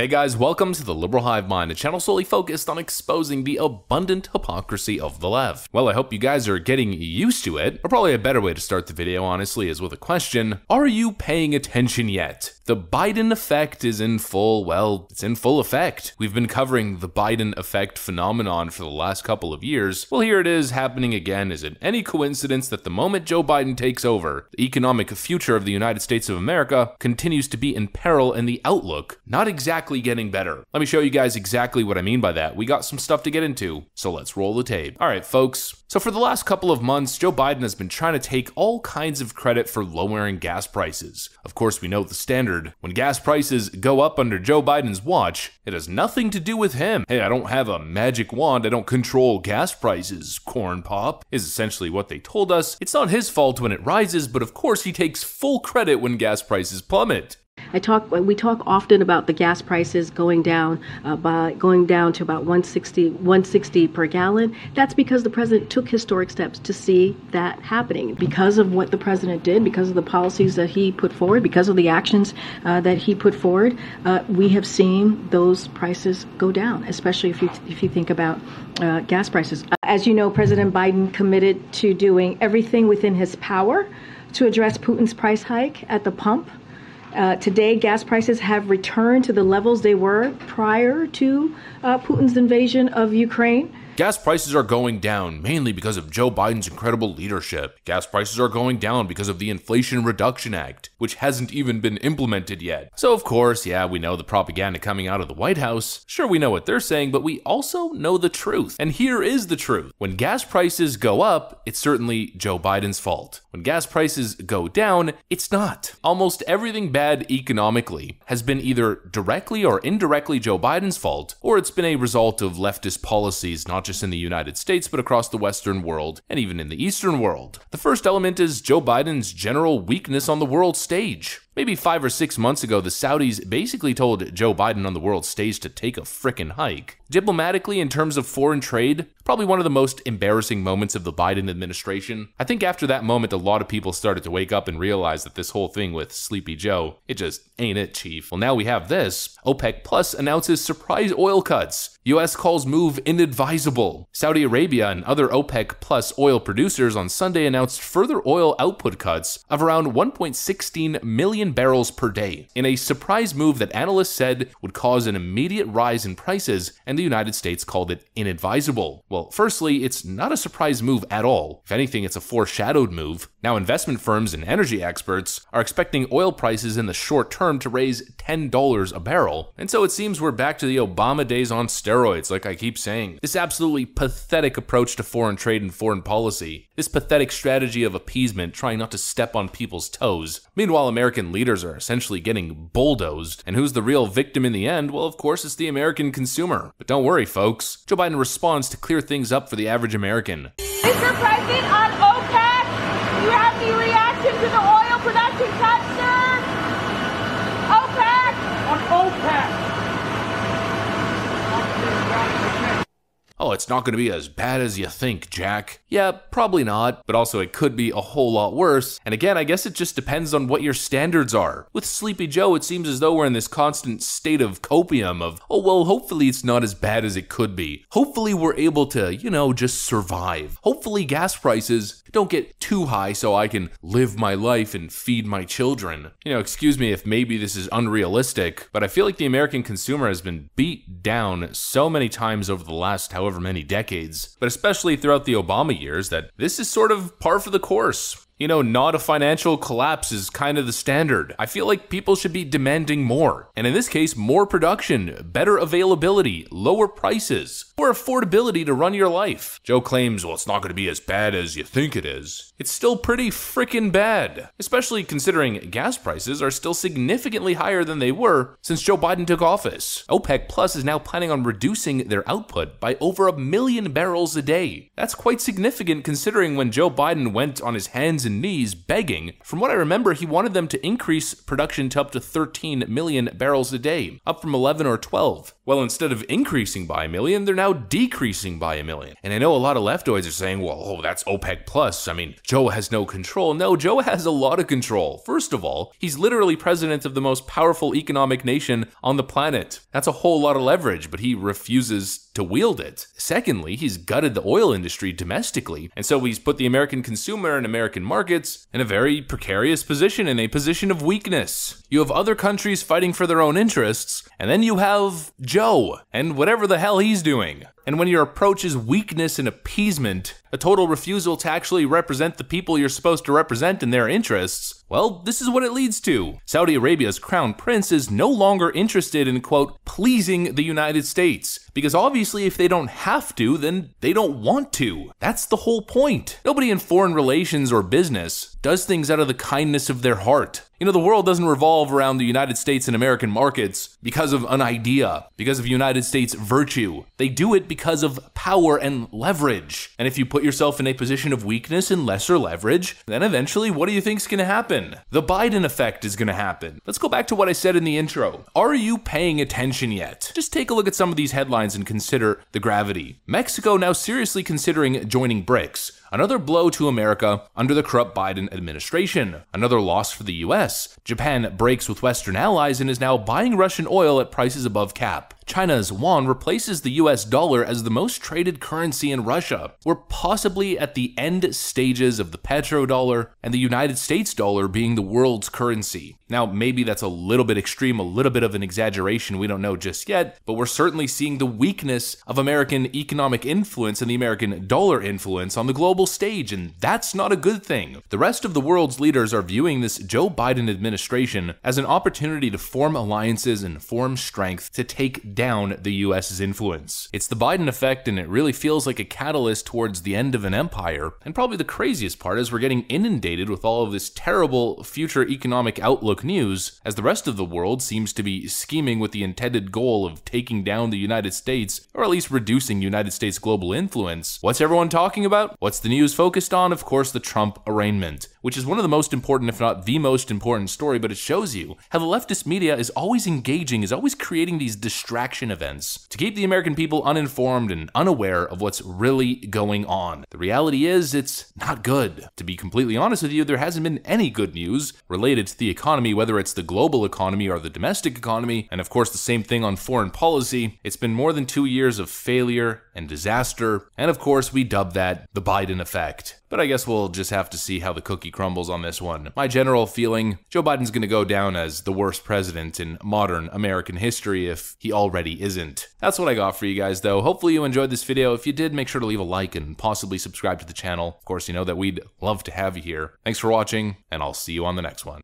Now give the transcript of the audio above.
Hey guys, welcome to the Liberal Hive Mind, a channel solely focused on exposing the abundant hypocrisy of the left. Well, I hope you guys are getting used to it, or probably a better way to start the video, honestly, is with a question. Are you paying attention yet? The Biden effect is in full, well, it's in full effect. We've been covering the Biden effect phenomenon for the last couple of years. Well, here it is happening again. Is it any coincidence that the moment Joe Biden takes over, the economic future of the United States of America continues to be in peril and the outlook not exactly getting better? Let me show you guys exactly what I mean by that. We got some stuff to get into, so let's roll the tape. All right, folks. So for the last couple of months, Joe Biden has been trying to take all kinds of credit for lowering gas prices. Of course, we know the standard. When gas prices go up under Joe Biden's watch, it has nothing to do with him. Hey, I don't have a magic wand. I don't control gas prices, corn pop, is essentially what they told us. It's not his fault when it rises, but of course he takes full credit when gas prices plummet. We talk often about the gas prices going down to about 160 per gallon. That's because the president took historic steps to see that happening. Because of what the president did, because of the policies that he put forward, because of the actions that he put forward, we have seen those prices go down, especially if you think about gas prices. As you know, President Biden committed to doing everything within his power to address Putin's price hike at the pump. Today, gas prices have returned to the levels they were prior to Putin's invasion of Ukraine. Gas prices are going down mainly because of Joe Biden's incredible leadership. Gas prices are going down because of the Inflation Reduction Act, which hasn't even been implemented yet. So of course, yeah, we know the propaganda coming out of the White House. Sure, we know what they're saying, but we also know the truth. And here is the truth. When gas prices go up, it's certainly Joe Biden's fault. When gas prices go down, it's not. Almost everything bad economically has been either directly or indirectly Joe Biden's fault, or it's been a result of leftist policies, not just in the United States, but across the Western world and even in the Eastern world. The first element is Joe Biden's general weakness on the world stage. Maybe 5 or 6 months ago, the Saudis basically told Joe Biden on the world stage to take a frickin' hike. Diplomatically, in terms of foreign trade, probably one of the most embarrassing moments of the Biden administration. I think after that moment, a lot of people started to wake up and realize that this whole thing with Sleepy Joe, it just ain't it, chief. Well, now we have this. OPEC Plus announces surprise oil cuts. US calls move inadvisable. Saudi Arabia and other OPEC Plus oil producers on Sunday announced further oil output cuts of around 1.16 million barrels per day, in a surprise move that analysts said would cause an immediate rise in prices, and the United States called it inadvisable. Well, firstly, it's not a surprise move at all. If anything, it's a foreshadowed move. Now, investment firms and energy experts are expecting oil prices in the short term to raise $10 a barrel, and so it seems we're back to the Obama days on steroids, like I keep saying. This absolutely pathetic approach to foreign trade and foreign policy, this pathetic strategy of appeasement, trying not to step on people's toes. Meanwhile, American leaders are essentially getting bulldozed, and who's the real victim in the end? Well, of course, it's the American consumer. But don't worry, folks. Joe Biden responds to clear things up for the average American. Mr. President, on OPEC, do you have any reaction to the oil production cuts, sir? OPEC! On OPEC! Oh, it's not going to be as bad as you think, Jack. Yeah, probably not, but also it could be a whole lot worse. And again, I guess it just depends on what your standards are. With Sleepy Joe, it seems as though we're in this constant state of copium of, oh, well, hopefully it's not as bad as it could be. Hopefully we're able to, just survive. Hopefully gas prices don't get too high so I can live my life and feed my children. Excuse me if maybe this is unrealistic, but I feel like the American consumer has been beat down so many times over the last however many decades, but especially throughout the Obama years, that this is sort of par for the course. Not a financial collapse is kind of the standard. I feel like people should be demanding more. And in this case, more production, better availability, lower prices, more affordability to run your life. Joe claims, well, it's not going to be as bad as you think it is. It's still pretty freaking bad, especially considering gas prices are still significantly higher than they were since Joe Biden took office. OPEC Plus is now planning on reducing their output by over 1 million barrels a day. That's quite significant considering when Joe Biden went on his hands hands and knees begging. From what I remember, he wanted them to increase production to up to 13 million barrels a day, up from 11 or 12. Well, instead of increasing by a million, they're now decreasing by a million. And I know a lot of leftoids are saying, well, that's OPEC plus. I mean, Joe has no control. No, Joe has a lot of control. First of all, he's literally president of the most powerful economic nation on the planet. That's a whole lot of leverage, but he refuses to wield it. Secondly, he's gutted the oil industry domestically, and so he's put the American consumer and American markets in a very precarious position, in a position of weakness. You have other countries fighting for their own interests, and then you have Joe, and whatever the hell he's doing. And when your approach is weakness and appeasement, a total refusal to actually represent the people you're supposed to represent and their interests, well, this is what it leads to. Saudi Arabia's crown prince is no longer interested in, quote, pleasing the United States. Because obviously if they don't have to, then they don't want to. That's the whole point. Nobody in foreign relations or business does things out of the kindness of their heart. You know, the world doesn't revolve around the United States and American markets because of an idea, because of United States virtue. They do it because of power and leverage. And if you put yourself in a position of weakness and lesser leverage, then eventually what do you think's gonna happen? The Biden effect is gonna happen. Let's go back to what I said in the intro. Are you paying attention yet? Just take a look at some of these headlines and consider the gravity. Mexico now seriously considering joining BRICS. Another blow to America under the corrupt Biden administration. Another loss for the US. Japan breaks with Western allies and is now buying Russian oil at prices above cap. China's yuan replaces the US dollar as the most traded currency in Russia. We're possibly at the end stages of the petrodollar and the United States dollar being the world's currency. Now, maybe that's a little bit extreme, a little bit of an exaggeration, we don't know just yet, but we're certainly seeing the weakness of American economic influence and the American dollar influence on the global stage, and that's not a good thing. The rest of the world's leaders are viewing this Joe Biden administration as an opportunity to form alliances and form strength to take down the US's influence. It's the Biden effect, and it really feels like a catalyst towards the end of an empire. And probably the craziest part is we're getting inundated with all of this terrible future economic outlook news, as the rest of the world seems to be scheming with the intended goal of taking down the United States, or at least reducing United States global influence. What's everyone talking about? What's the news focused on? Of course, the Trump arraignment, which is one of the most important, if not the most important story, but it shows you how the leftist media is always engaging, is always creating these distraction events to keep the American people uninformed and unaware of what's really going on. The reality is, it's not good. To be completely honest with you, there hasn't been any good news related to the economy, whether it's the global economy or the domestic economy, and of course the same thing on foreign policy. It's been more than 2 years of failure and disaster, and of course we dub that the Biden effect. But I guess we'll just have to see how the cookie crumbles on this one. My general feeling, Joe Biden's gonna go down as the worst president in modern American history if he already isn't. That's what I got for you guys though. Hopefully you enjoyed this video. If you did, make sure to leave a like and possibly subscribe to the channel. Of course, you know that we'd love to have you here. Thanks for watching, and I'll see you on the next one.